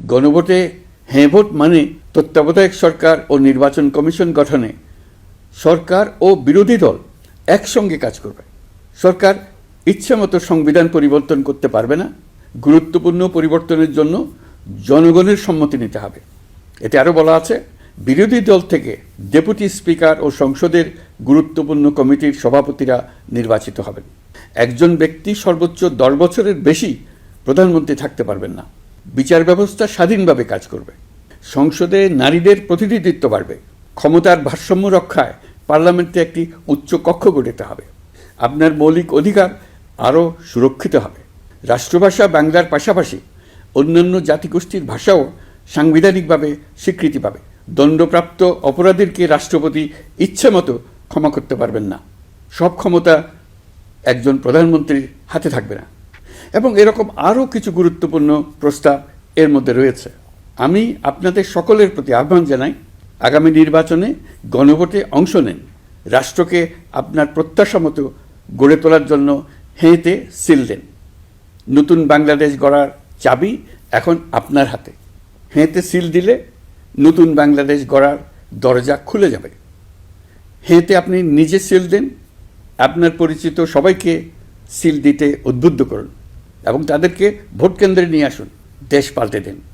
গণভোটে হ্যাঁ ভোট মানে তত্ত্বাবধায়ক সরকার ও নির্বাচন কমিশন গঠনে সরকার ও বিরোধী দল একসঙ্গে কাজ করবে। সরকার ইচ্ছামতো সংবিধান পরিবর্তন করতে পারবে না। গুরুত্বপূর্ণ পরিবর্তনের জন্য জনগণের সম্মতি নিতে হবে। এতে আরও বলা আছে, বিরোধী দল থেকে ডেপুটি স্পিকার ও সংসদের গুরুত্বপূর্ণ কমিটির সভাপতিরা নির্বাচিত হবেন। একজন ব্যক্তি সর্বোচ্চ 10 বছরের বেশি প্রধানমন্ত্রী থাকতে পারবেন না। বিচার ব্যবস্থা স্বাধীনভাবে কাজ করবে। সংসদে নারীদের প্রতিনিধিত্ব বাড়বে। ক্ষমতার ভারসাম্য রক্ষায় পার্লামেন্টে একটি উচ্চ কক্ষ গঠিত হবে। আপনার মৌলিক অধিকার আরও সুরক্ষিত হবে। রাষ্ট্রভাষা বাংলার পাশাপাশি অন্যান্য জাতিগোষ্ঠীর ভাষাও সাংবিধানিকভাবে স্বীকৃতি পাবে। দণ্ডপ্রাপ্ত অপরাধীকে রাষ্ট্রপতি ইচ্ছামতো ক্ষমা করতে পারবেন না। সব ক্ষমতা একজন প্রধানমন্ত্রীর হাতে থাকবে না। এবং এরকম আরও কিছু গুরুত্বপূর্ণ প্রস্তাব এর মধ্যে রয়েছে। আমি আপনাদের সকলের প্রতি আহ্বান জানাই, আগামী নির্বাচনে গণভোটে অংশ নেন। রাষ্ট্রকে আপনার প্রত্যাশা মতো গড়ে তোলার জন্য হেঁতে সিল দেন। নতুন বাংলাদেশ গড়ার চাবি এখন আপনার হাতে। হেঁতে সিল দিলে নতুন বাংলাদেশ গড়ার দরজা খুলে যাবে। হেঁতে আপনি নিজে সিল দেন, আপনার পরিচিত সবাইকে সিল দিতে উদ্বুদ্ধ করুন এবং তাদেরকে ভোট কেন্দ্রে নিয়ে আসুন। দেশ পাল্টে দিন।